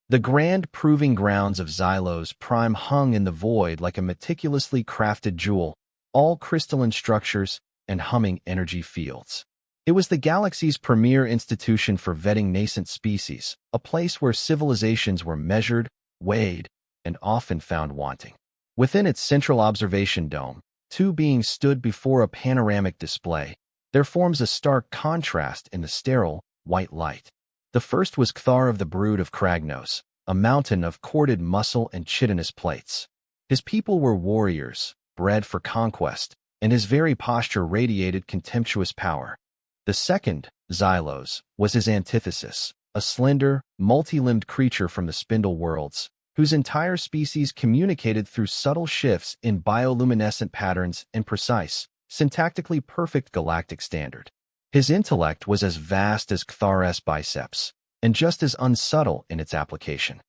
The grand proving grounds of Xylos Prime hung in the void like a meticulously crafted jewel, all crystalline structures and humming energy fields. It was the galaxy's premier institution for vetting nascent species, a place where civilizations were measured, weighed, and often found wanting. Within its central observation dome, two beings stood before a panoramic display. There forms a stark contrast in the sterile, white light. The first was Cthar of the brood of Kragnos, a mountain of corded muscle and chitinous plates. His people were warriors, bred for conquest, and his very posture radiated contemptuous power. The second, Xylos, was his antithesis, a slender, multi-limbed creature from the spindle worlds, whose entire species communicated through subtle shifts in bioluminescent patterns and precise, syntactically perfect galactic standard. His intellect was as vast as Cthar's biceps, and just as unsubtle in its application.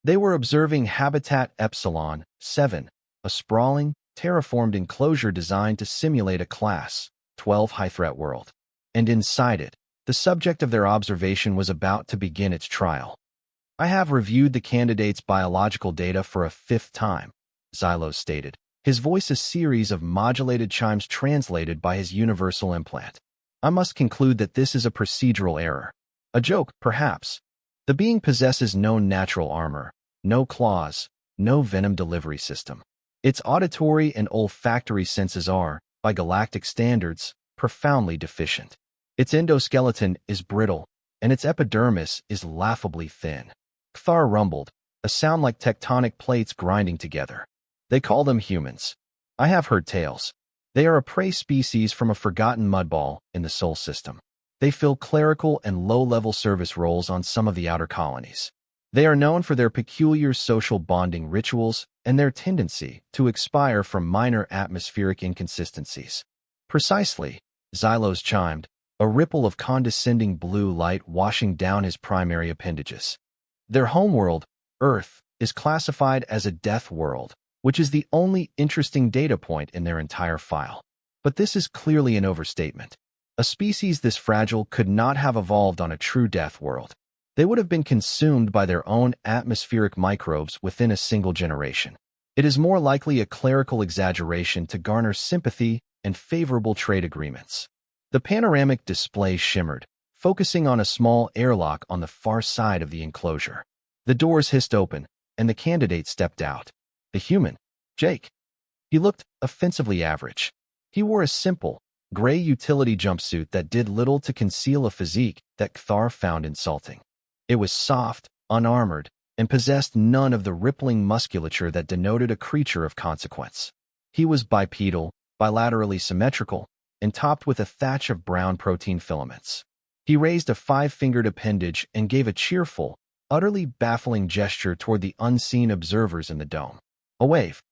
They were observing Habitat Epsilon 7, a sprawling, terraformed enclosure designed to simulate a Class 12 high-threat world. And inside it, the subject of their observation was about to begin its trial. "I have reviewed the candidate's biological data for a fifth time," Xylos stated, his voice a series of modulated chimes translated by his universal implant. "I must conclude that this is a procedural error. A joke, perhaps. The being possesses no natural armor, no claws, no venom delivery system. Its auditory and olfactory senses are, by galactic standards, profoundly deficient. Its endoskeleton is brittle, and its epidermis is laughably thin." Cthar rumbled, a sound like tectonic plates grinding together. "They call them humans. I have heard tales. They are a prey species from a forgotten mudball in the Sol system. They fill clerical and low-level service roles on some of the outer colonies. They are known for their peculiar social bonding rituals and their tendency to expire from minor atmospheric inconsistencies." "Precisely," Xylos chimed, a ripple of condescending blue light washing down his primary appendages. "Their homeworld, Earth, is classified as a death world, which is the only interesting data point in their entire file. But this is clearly an overstatement. A species this fragile could not have evolved on a true death world. They would have been consumed by their own atmospheric microbes within a single generation. It is more likely a clerical exaggeration to garner sympathy and favorable trade agreements." The panoramic display shimmered, focusing on a small airlock on the far side of the enclosure. The doors hissed open, and the candidate stepped out. The human, Jake. He looked offensively average. He wore a simple, gray utility jumpsuit that did little to conceal a physique that Cthar found insulting. It was soft, unarmored, and possessed none of the rippling musculature that denoted a creature of consequence. He was bipedal, bilaterally symmetrical, and topped with a thatch of brown protein filaments. He raised a five-fingered appendage and gave a cheerful, utterly baffling gesture toward the unseen observers in the dome. A wave.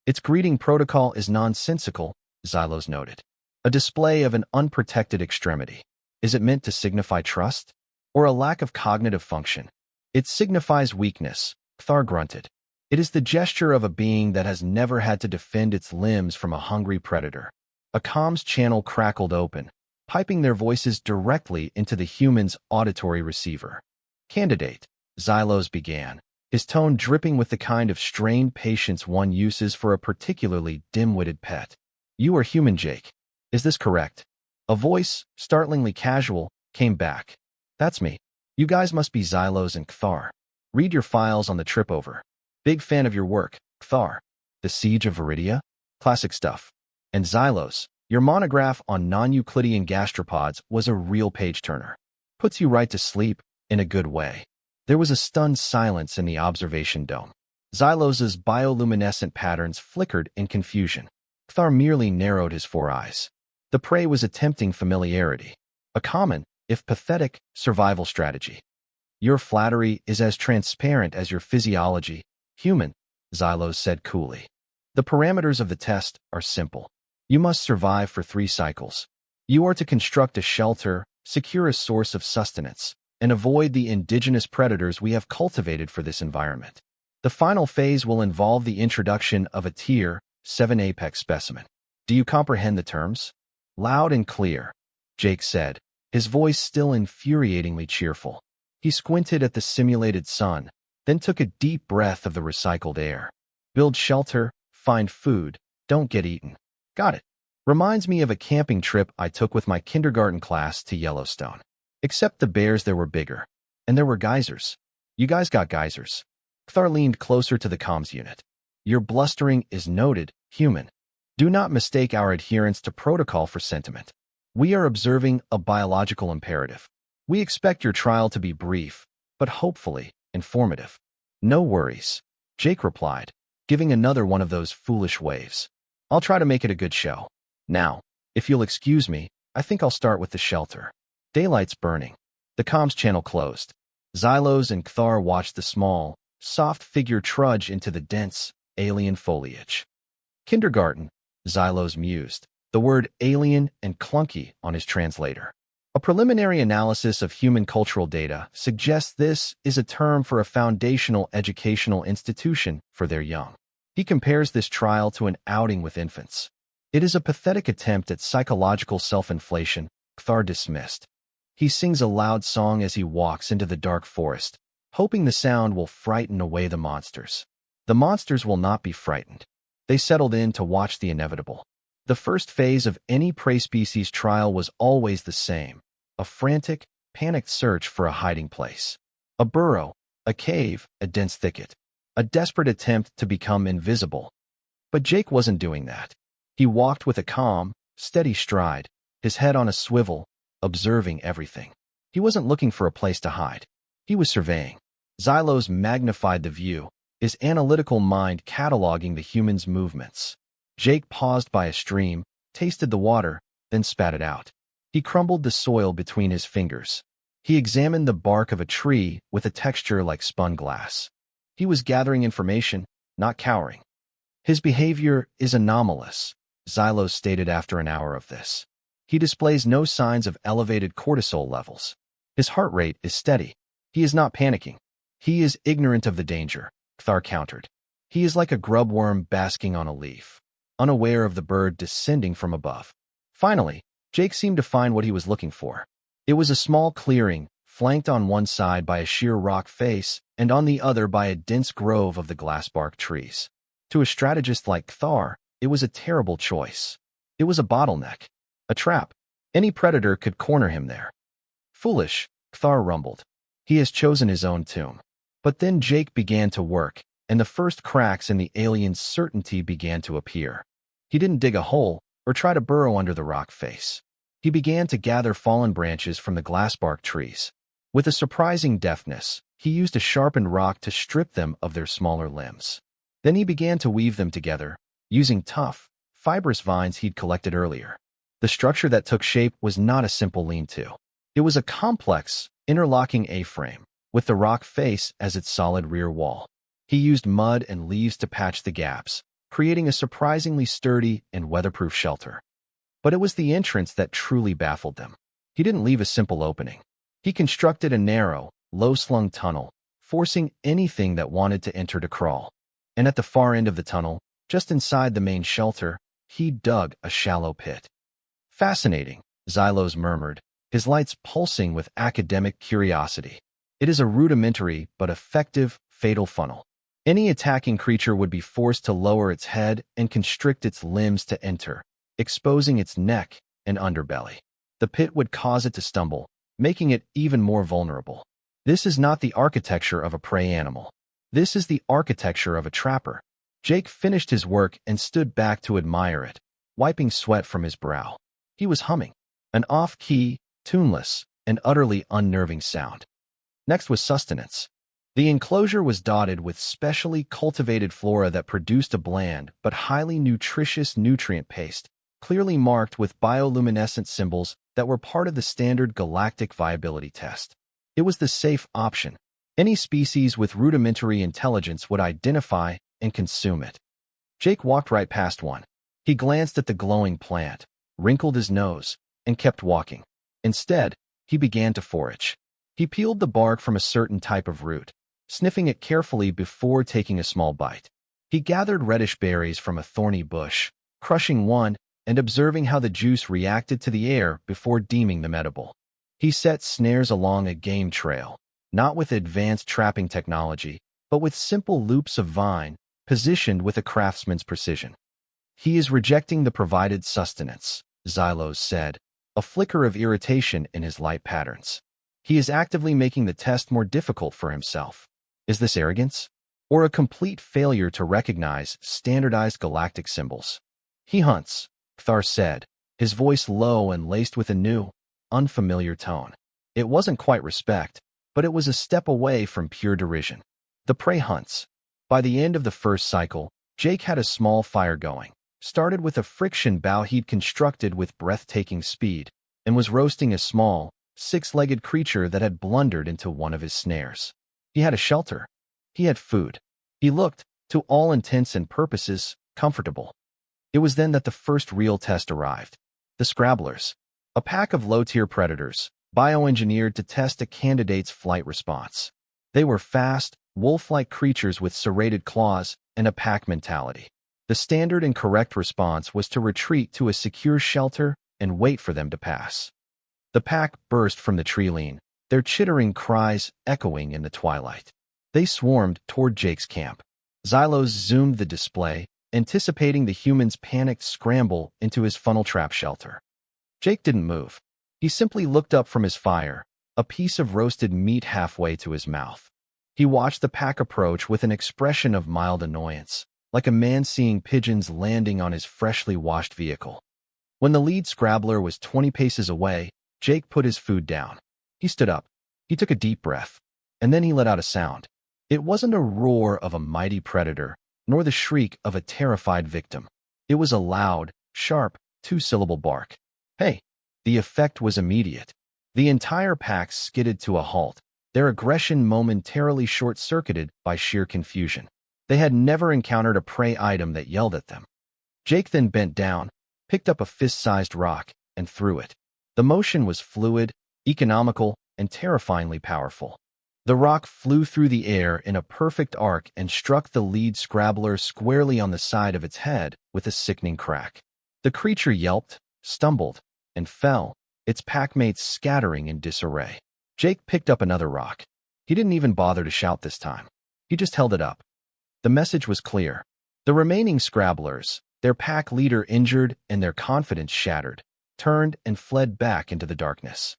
"Its greeting protocol is nonsensical," Xylos noted. "A display of an unprotected extremity. Is it meant to signify trust? Or a lack of cognitive function?" "It signifies weakness," Cthar grunted. "It is the gesture of a being that has never had to defend its limbs from a hungry predator." A comms channel crackled open, piping their voices directly into the human's auditory receiver. "Candidate," Xylos began, his tone dripping with the kind of strained patience one uses for a particularly dim-witted pet. "You are human, Jake. Is this correct?" A voice, startlingly casual, came back. "That's me. You guys must be Xylos and Cthar. Read your files on the trip over. Big fan of your work, Cthar. The Siege of Viridia? Classic stuff. And Xylos, your monograph on non-Euclidean gastropods was a real page-turner. Puts you right to sleep, in a good way." There was a stunned silence in the observation dome. Xylos's bioluminescent patterns flickered in confusion. Cthar merely narrowed his four eyes. The prey was attempting familiarity, a common, if pathetic, survival strategy. "Your flattery is as transparent as your physiology, human," Xylos said coolly. "The parameters of the test are simple. You must survive for 3 cycles. You are to construct a shelter, secure a source of sustenance, and avoid the indigenous predators we have cultivated for this environment. The final phase will involve the introduction of a Tier 7 apex specimen. Do you comprehend the terms?" "Loud and clear," Jake said, his voice still infuriatingly cheerful. He squinted at the simulated sun, then took a deep breath of the recycled air. Build shelter, find food, don't get eaten. Got it. Reminds me of a camping trip I took with my kindergarten class to Yellowstone. Except the bears there were bigger. And there were geysers. You guys got geysers. Kthar leaned closer to the comms unit. Your blustering is noted, human. Do not mistake our adherence to protocol for sentiment. We are observing a biological imperative. We expect your trial to be brief, but hopefully informative. No worries, Jake replied, giving another one of those foolish waves. I'll try to make it a good show. Now, if you'll excuse me, I think I'll start with the shelter. Daylight's burning. The comms channel closed. Xylos and Kthar watched the small, soft figure trudge into the dense, alien foliage. Kindergarten, Xylos mused, the word alien and clunky on his translator. A preliminary analysis of human cultural data suggests this is a term for a foundational educational institution for their young. He compares this trial to an outing with infants. It is a pathetic attempt at psychological self-inflation, Kthar dismissed. He sings a loud song as he walks into the dark forest, hoping the sound will frighten away the monsters. The monsters will not be frightened. They settled in to watch the inevitable. The first phase of any prey species trial was always the same: a frantic, panicked search for a hiding place. A burrow, a cave, a dense thicket. A desperate attempt to become invisible. But Jake wasn't doing that. He walked with a calm, steady stride, his head on a swivel, observing everything. He wasn't looking for a place to hide. He was surveying. Xylos magnified the view, his analytical mind cataloging the human's movements. Jake paused by a stream, tasted the water, then spat it out. He crumbled the soil between his fingers. He examined the bark of a tree with a texture like spun glass. He was gathering information, not cowering. His behavior is anomalous, Xylos stated after an hour of this. He displays no signs of elevated cortisol levels. His heart rate is steady. He is not panicking. He is ignorant of the danger, Kthar countered. He is like a grubworm basking on a leaf, unaware of the bird descending from above. Finally, Jake seemed to find what he was looking for. It was a small clearing, flanked on one side by a sheer rock face and on the other by a dense grove of the glassbark trees. To a strategist like Kthar, it was a terrible choice. It was a bottleneck, a trap. Any predator could corner him there. Foolish, Kthar rumbled. He has chosen his own tomb. But then Jake began to work, and the first cracks in the alien's certainty began to appear. He didn't dig a hole or try to burrow under the rock face. He began to gather fallen branches from the glassbark trees. With a surprising deftness, he used a sharpened rock to strip them of their smaller limbs. Then he began to weave them together, using tough, fibrous vines he'd collected earlier. The structure that took shape was not a simple lean-to. It was a complex, interlocking A-frame, with the rock face as its solid rear wall. He used mud and leaves to patch the gaps, creating a surprisingly sturdy and weatherproof shelter. But it was the entrance that truly baffled them. He didn't leave a simple opening. He constructed a narrow, low-slung tunnel, forcing anything that wanted to enter to crawl. And at the far end of the tunnel, just inside the main shelter, he dug a shallow pit. Fascinating, Xylos murmured, his lights pulsing with academic curiosity. It is a rudimentary but effective, fatal funnel. Any attacking creature would be forced to lower its head and constrict its limbs to enter, exposing its neck and underbelly. The pit would cause it to stumble, making it even more vulnerable. This is not the architecture of a prey animal. This is the architecture of a trapper. Jake finished his work and stood back to admire it, wiping sweat from his brow. He was humming, an off-key, tuneless, and utterly unnerving sound. Next was sustenance. The enclosure was dotted with specially cultivated flora that produced a bland but highly nutritious nutrient paste, clearly marked with bioluminescent symbols that were part of the standard galactic viability test. It was the safe option. Any species with rudimentary intelligence would identify and consume it. Jake walked right past one. He glanced at the glowing plant, wrinkled his nose, and kept walking. Instead, he began to forage. He peeled the bark from a certain type of root, sniffing it carefully before taking a small bite. He gathered reddish berries from a thorny bush, crushing one and observing how the juice reacted to the air before deeming them edible. He set snares along a game trail, not with advanced trapping technology, but with simple loops of vine, positioned with a craftsman's precision. He is rejecting the provided sustenance, Xylos said, a flicker of irritation in his light patterns. He is actively making the test more difficult for himself. Is this arrogance? Or a complete failure to recognize standardized galactic symbols? He hunts, Thar said, his voice low and laced with a new, unfamiliar tone. It wasn't quite respect, but it was a step away from pure derision. The prey hunts. By the end of the first cycle, Jake had a small fire going, started with a friction bow he'd constructed with breathtaking speed, and was roasting a small, six-legged creature that had blundered into one of his snares. He had a shelter. He had food. He looked, to all intents and purposes, comfortable. It was then that the first real test arrived. The Scrabblers, a pack of low-tier predators, bioengineered to test a candidate's flight response. They were fast, wolf-like creatures with serrated claws and a pack mentality. The standard and correct response was to retreat to a secure shelter and wait for them to pass. The pack burst from the tree-line, their chittering cries echoing in the twilight. They swarmed toward Jake's camp. Xylos zoomed the display, anticipating the human's panicked scramble into his funnel trap shelter. Jake didn't move. He simply looked up from his fire, a piece of roasted meat halfway to his mouth. He watched the pack approach with an expression of mild annoyance, like a man seeing pigeons landing on his freshly washed vehicle. When the lead Scrabbler was 20 paces away, Jake put his food down. He stood up. He took a deep breath, and then he let out a sound. It wasn't a roar of a mighty predator, nor the shriek of a terrified victim. It was a loud, sharp, two-syllable bark. Hey! The effect was immediate. The entire pack skidded to a halt, their aggression momentarily short-circuited by sheer confusion. They had never encountered a prey item that yelled at them. Jake then bent down, picked up a fist-sized rock, and threw it. The motion was fluid, economical, and terrifyingly powerful. The rock flew through the air in a perfect arc and struck the lead Scrabbler squarely on the side of its head with a sickening crack. The creature yelped, stumbled, and fell, its packmates scattering in disarray. Jake picked up another rock. He didn't even bother to shout this time. He just held it up. The message was clear. The remaining Scrabblers, their pack leader injured and their confidence shattered, turned and fled back into the darkness.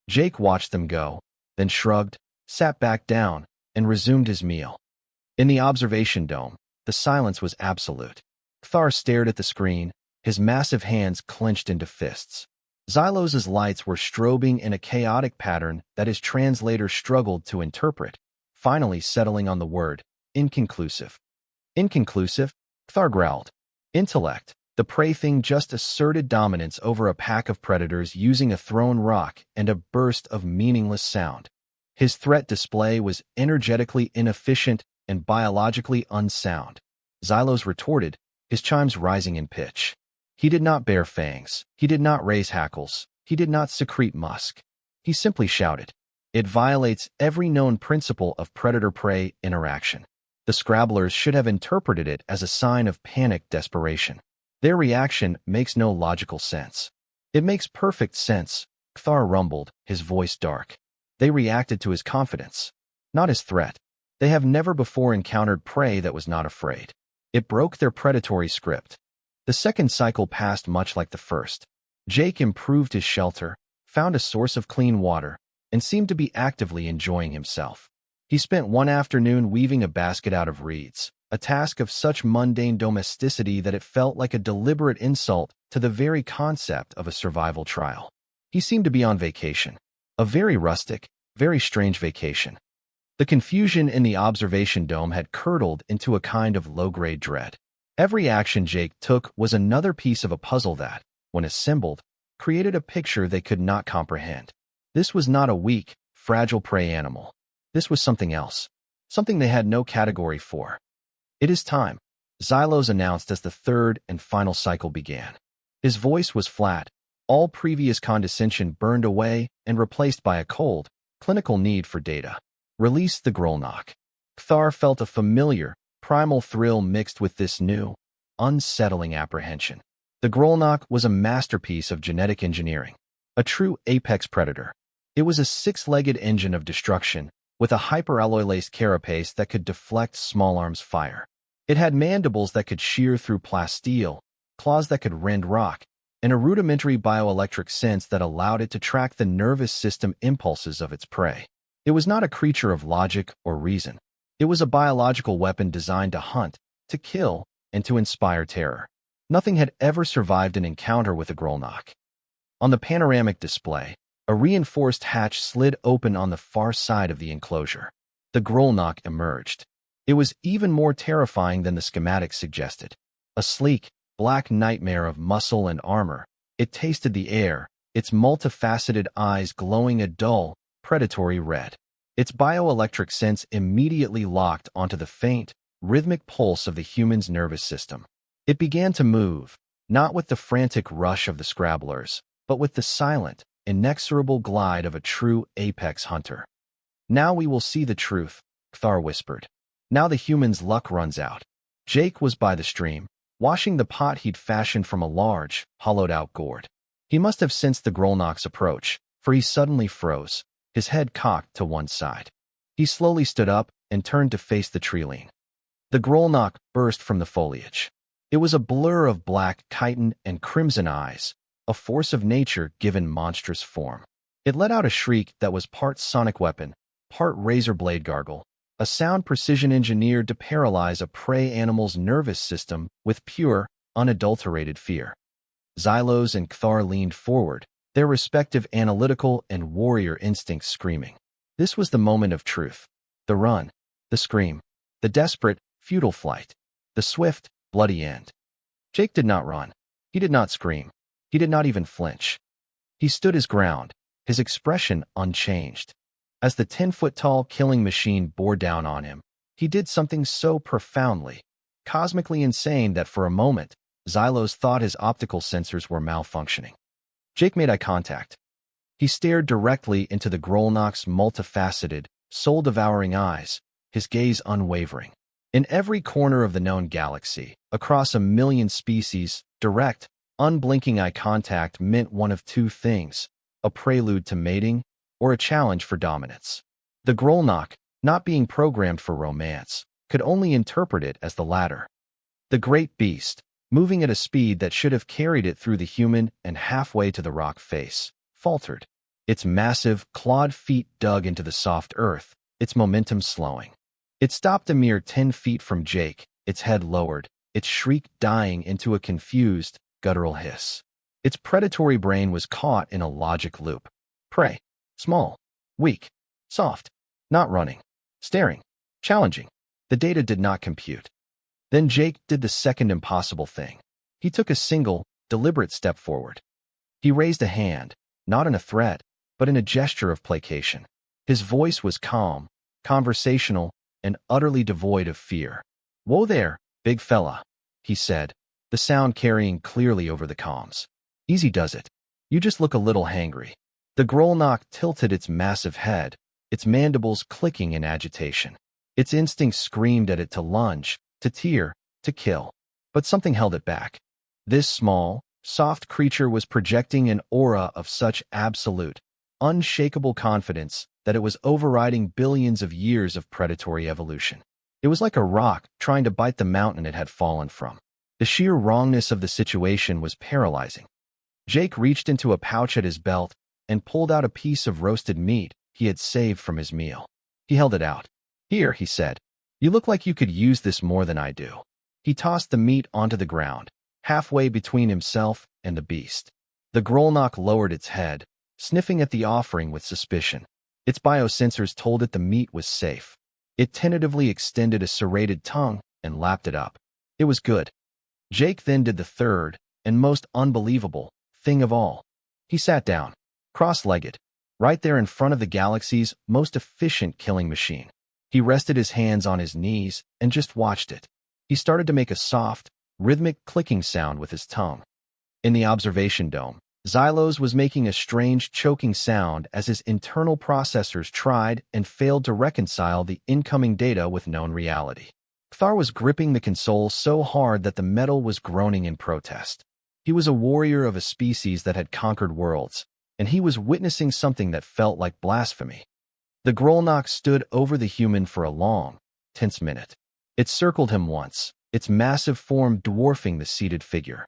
Jake watched them go, then shrugged, sat back down, and resumed his meal. In the observation dome, the silence was absolute. Thar stared at the screen, his massive hands clenched into fists. Xylos's lights were strobing in a chaotic pattern that his translator struggled to interpret, finally settling on the word, inconclusive. Inconclusive? Thar growled. Intellect. The prey thing just asserted dominance over a pack of predators using a thrown rock and a burst of meaningless sound. His threat display was energetically inefficient and biologically unsound. Xylos retorted, his chimes rising in pitch. He did not bare fangs. He did not raise hackles. He did not secrete musk. He simply shouted. It violates every known principle of predator-prey interaction. The Scrabblers should have interpreted it as a sign of panicked desperation. Their reaction makes no logical sense. It makes perfect sense, Thar rumbled, his voice dark. They reacted to his confidence, not his threat. They have never before encountered prey that was not afraid. It broke their predatory script. The second cycle passed much like the first. Jake improved his shelter, found a source of clean water, and seemed to be actively enjoying himself. He spent one afternoon weaving a basket out of reeds, a task of such mundane domesticity that it felt like a deliberate insult to the very concept of a survival trial. He seemed to be on vacation. A very rustic, very strange vacation. The confusion in the observation dome had curdled into a kind of low-grade dread. Every action Jake took was another piece of a puzzle that, when assembled, created a picture they could not comprehend. This was not a weak, fragile prey animal. This was something else, something they had no category for. It is time, Xylos announced as the third and final cycle began. His voice was flat, all previous condescension burned away and replaced by a cold, clinical need for data. Release the Grolnok. Thar felt a familiar, primal thrill mixed with this new, unsettling apprehension. The Grolnok was a masterpiece of genetic engineering, a true apex predator. It was a six-legged engine of destruction, with a hyperalloy-laced carapace that could deflect small arms fire. It had mandibles that could shear through plasteel, claws that could rend rock, and a rudimentary bioelectric sense that allowed it to track the nervous system impulses of its prey. It was not a creature of logic or reason. It was a biological weapon designed to hunt, to kill, and to inspire terror. Nothing had ever survived an encounter with a Grolnok. On the panoramic display, a reinforced hatch slid open on the far side of the enclosure. The Grolnok emerged. It was even more terrifying than the schematics suggested. A sleek, black nightmare of muscle and armor, it tasted the air, its multifaceted eyes glowing a dull, predatory red. Its bioelectric sense immediately locked onto the faint, rhythmic pulse of the human's nervous system. It began to move, not with the frantic rush of the scrabblers, but with the silent, inexorable glide of a true apex hunter. "Now we will see the truth," Kthar whispered. "Now the human's luck runs out." Jake was by the stream, washing the pot he'd fashioned from a large, hollowed-out gourd. He must have sensed the Grolnok's approach, for he suddenly froze, his head cocked to one side. He slowly stood up and turned to face the treeline. The Grolnok burst from the foliage. It was a blur of black chitin and crimson eyes, a force of nature given monstrous form. It let out a shriek that was part sonic weapon, part razor blade gargle, a sound precision engineered to paralyze a prey animal's nervous system with pure, unadulterated fear. Xylos and Kthar leaned forward, their respective analytical and warrior instincts screaming. This was the moment of truth. The run, the scream, the desperate, futile flight, the swift, bloody end. Jake did not run. He did not scream. He did not even flinch. He stood his ground, his expression unchanged. As the 10-foot-tall killing machine bore down on him, he did something so profoundly, cosmically insane that for a moment, Xylos thought his optical sensors were malfunctioning. Jake made eye contact. He stared directly into the Grolnok's multifaceted, soul-devouring eyes, his gaze unwavering. In every corner of the known galaxy, across 1,000,000 species, direct, unblinking eye contact meant one of two things: a prelude to mating or a challenge for dominance. The Grolnok, not being programmed for romance, could only interpret it as the latter. The great beast, moving at a speed that should have carried it through the human and halfway to the rock face, faltered. Its massive, clawed feet dug into the soft earth, its momentum slowing. It stopped a mere 10 feet from Jake, its head lowered, its shriek dying into a confused, guttural hiss. Its predatory brain was caught in a logic loop. Prey. Small. Weak. Soft. Not running. Staring. Challenging. The data did not compute. Then Jake did the second impossible thing. He took a single, deliberate step forward. He raised a hand, not in a threat, but in a gesture of placation. His voice was calm, conversational, and utterly devoid of fear. "Whoa there, big fella," he said, the sound carrying clearly over the comms. "Easy does it. You just look a little hangry." The Grolnok tilted its massive head, its mandibles clicking in agitation. Its instincts screamed at it to lunge, to tear, to kill. But something held it back. This small, soft creature was projecting an aura of such absolute, unshakable confidence that it was overriding billions of years of predatory evolution. It was like a rock trying to bite the mountain it had fallen from. The sheer wrongness of the situation was paralyzing. Jake reached into a pouch at his belt and pulled out a piece of roasted meat he had saved from his meal. He held it out. "Here," he said. "You look like you could use this more than I do." He tossed the meat onto the ground, halfway between himself and the beast. The Grolnok lowered its head, sniffing at the offering with suspicion. Its biosensors told it the meat was safe. It tentatively extended a serrated tongue and lapped it up. It was good. Jake then did the third, and most unbelievable, thing of all. He sat down, cross-legged, right there in front of the galaxy's most efficient killing machine. He rested his hands on his knees and just watched it. He started to make a soft, rhythmic clicking sound with his tongue. In the observation dome, Xylos was making a strange choking sound as his internal processors tried and failed to reconcile the incoming data with known reality. Kthar was gripping the console so hard that the metal was groaning in protest. He was a warrior of a species that had conquered worlds, and he was witnessing something that felt like blasphemy. The Grolnok stood over the human for a long, tense minute. It circled him once, its massive form dwarfing the seated figure.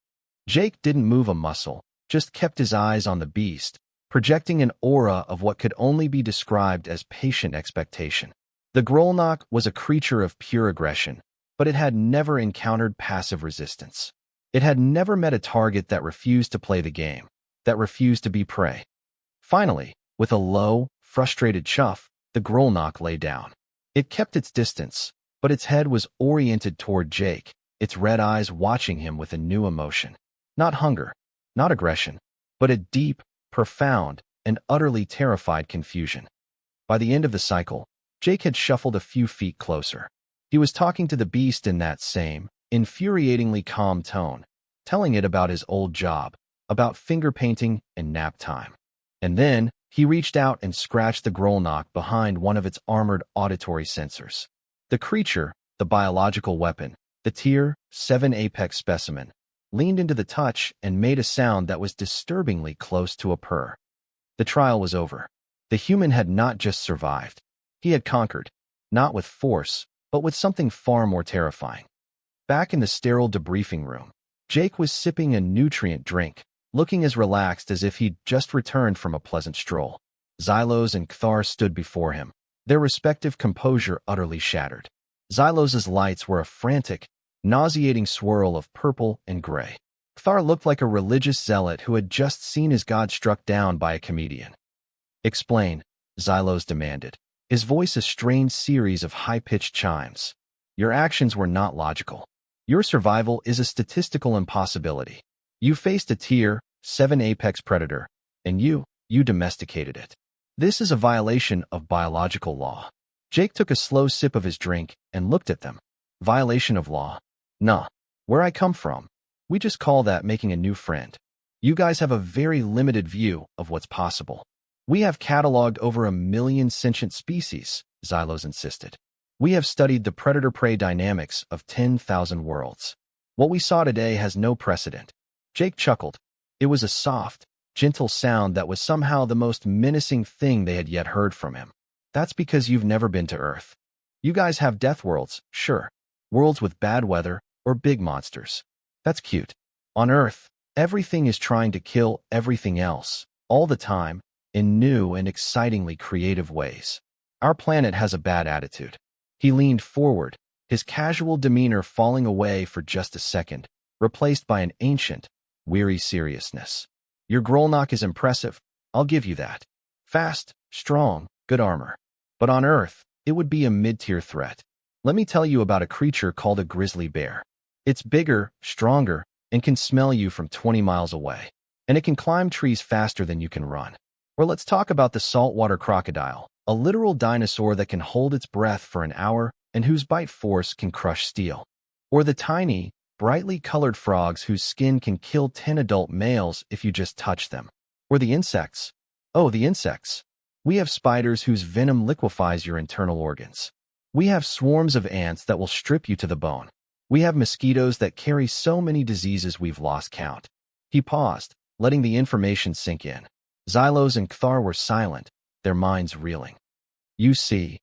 Jake didn't move a muscle, just kept his eyes on the beast, projecting an aura of what could only be described as patient expectation. The Grolnok was a creature of pure aggression, but it had never encountered passive resistance. It had never met a target that refused to play the game, that refused to be prey. Finally, with a low, frustrated chuff, the Grolnok lay down. It kept its distance, but its head was oriented toward Jake, its red eyes watching him with a new emotion. Not hunger, not aggression, but a deep, profound, and utterly terrified confusion. By the end of the cycle, Jake had shuffled a few feet closer. He was talking to the beast in that same, infuriatingly calm tone, telling it about his old job, about finger painting and nap time. And then, he reached out and scratched the Grolnok behind one of its armored auditory sensors. The creature, the biological weapon, the Tier 7 apex specimen, leaned into the touch and made a sound that was disturbingly close to a purr. The trial was over. The human had not just survived. He had conquered, not with force, but with something far more terrifying. Back in the sterile debriefing room, Jake was sipping a nutrient drink, looking as relaxed as if he'd just returned from a pleasant stroll. Xylos and Kthar stood before him, their respective composure utterly shattered. Xylos's lights were a frantic, nauseating swirl of purple and gray. Kthar looked like a religious zealot who had just seen his god struck down by a comedian. "Explain," Xylos demanded, his voice a strained series of high-pitched chimes. "Your actions were not logical. Your survival is a statistical impossibility. You faced a Tier 7 apex predator, and you domesticated it. This is a violation of biological law." Jake took a slow sip of his drink and looked at them. "Violation of law? Nah. Where I come from, we just call that making a new friend. You guys have a very limited view of what's possible. We have cataloged over 1 million sentient species," Xylos insisted. "We have studied the predator-prey dynamics of 10,000 worlds. What we saw today has no precedent." Jake chuckled. It was a soft, gentle sound that was somehow the most menacing thing they had yet heard from him. "That's because you've never been to Earth. You guys have death worlds, sure. Worlds with bad weather or big monsters. That's cute. On Earth, everything is trying to kill everything else, all the time, in new and excitingly creative ways. Our planet has a bad attitude." He leaned forward, his casual demeanor falling away for just a second, replaced by an ancient, weary seriousness. "Your Grolnok is impressive, I'll give you that. Fast, strong, good armor. But on Earth, it would be a mid-tier threat. Let me tell you about a creature called a grizzly bear. It's bigger, stronger, and can smell you from 20 miles away. And it can climb trees faster than you can run. Or let's talk about the saltwater crocodile, a literal dinosaur that can hold its breath for an hour and whose bite force can crush steel. Or the tiny, brightly colored frogs whose skin can kill 10 adult males if you just touch them. Or the insects. Oh, the insects. We have spiders whose venom liquefies your internal organs. We have swarms of ants that will strip you to the bone. We have mosquitoes that carry so many diseases we've lost count." He paused, letting the information sink in. Xylos and Kthar were silent, their minds reeling. "You see,"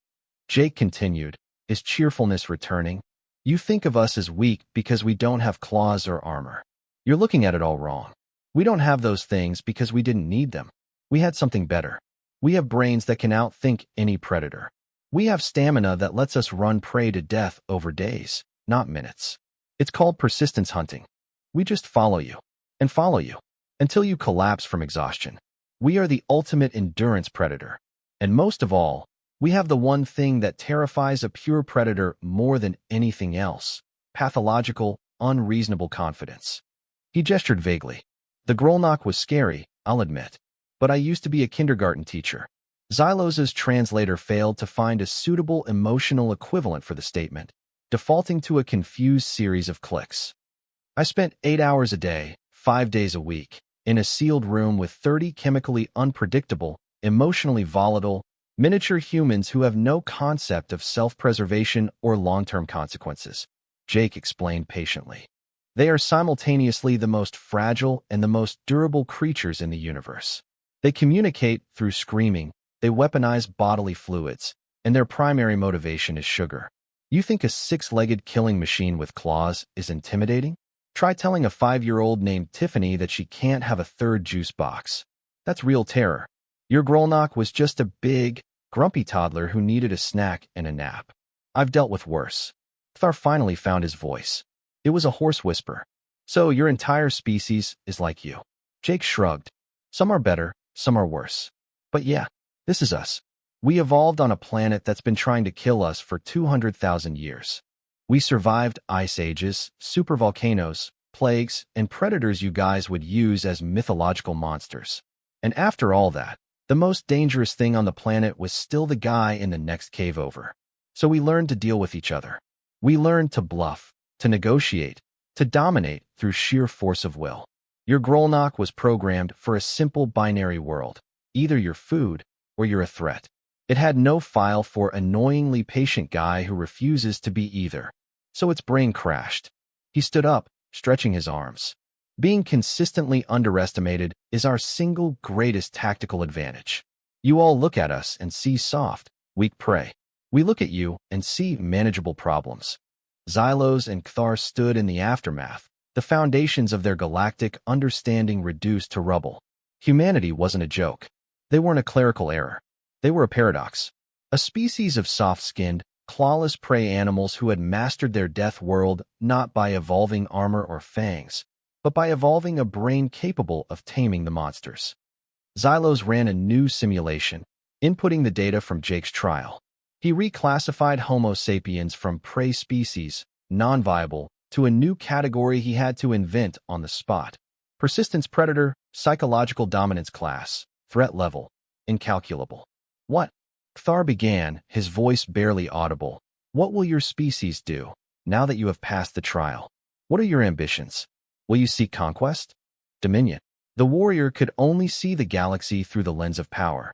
Jake continued, his cheerfulness returning, "you think of us as weak because we don't have claws or armor. You're looking at it all wrong. We don't have those things because we didn't need them. We had something better. We have brains that can outthink any predator. We have stamina that lets us run prey to death over days, not minutes. It's called persistence hunting. We just follow you, and follow you, until you collapse from exhaustion. We are the ultimate endurance predator. And most of all, we have the one thing that terrifies a pure predator more than anything else: pathological, unreasonable confidence." He gestured vaguely. "The Grolnok was scary, I'll admit. But I used to be a kindergarten teacher." Xylos's translator failed to find a suitable emotional equivalent for the statement, defaulting to a confused series of clicks. "I spent 8 hours a day, 5 days a week, in a sealed room with 30 chemically unpredictable, emotionally volatile, miniature humans who have no concept of self-preservation or long-term consequences," Jake explained patiently. "They are simultaneously the most fragile and the most durable creatures in the universe. They communicate through screaming, They weaponize bodily fluids, and their primary motivation is sugar. You think a six-legged killing machine with claws is intimidating? Try telling a 5-year-old named Tiffany that she can't have a third juice box. That's real terror. Your Grolnok was just a big, grumpy toddler who needed a snack and a nap. I've dealt with worse. Thar finally found his voice. It was a hoarse whisper. So your entire species is like you. Jake shrugged. Some are better, some are worse. But yeah, this is us. We evolved on a planet that's been trying to kill us for 200,000 years. We survived ice ages, supervolcanoes, plagues, and predators you guys would use as mythological monsters. And after all that, the most dangerous thing on the planet was still the guy in the next cave over. So we learned to deal with each other. We learned to bluff, to negotiate, to dominate through sheer force of will. Your Grolnok was programmed for a simple binary world. Either you're food or you're a threat. It had no file for annoyingly patient guy who refuses to be either. So its brain crashed. He stood up, stretching his arms. Being consistently underestimated is our single greatest tactical advantage. You all look at us and see soft, weak prey. We look at you and see manageable problems. Xylos and Cthar stood in the aftermath, the foundations of their galactic understanding reduced to rubble. Humanity wasn't a joke. They weren't a clerical error. They were a paradox. A species of soft-skinned, clawless prey animals who had mastered their death world not by evolving armor or fangs, but by evolving a brain capable of taming the monsters. Xylos ran a new simulation, inputting the data from Jake's trial. He reclassified Homo sapiens from prey species, non-viable, to a new category he had to invent on the spot. Persistence predator, psychological dominance class, threat level, incalculable. What? Cthar began, his voice barely audible. What will your species do, now that you have passed the trial? What are your ambitions? Will you seek conquest? Dominion. The warrior could only see the galaxy through the lens of power.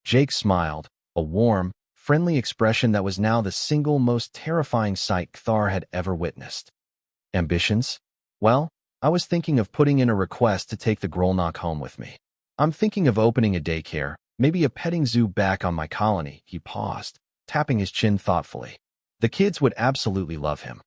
Jake smiled, a warm, friendly expression that was now the single most terrifying sight Cthar had ever witnessed. Ambitions? Well, I was thinking of putting in a request to take the Grolnok home with me. I'm thinking of opening a daycare, maybe a petting zoo back on my colony. He paused, tapping his chin thoughtfully. The kids would absolutely love him.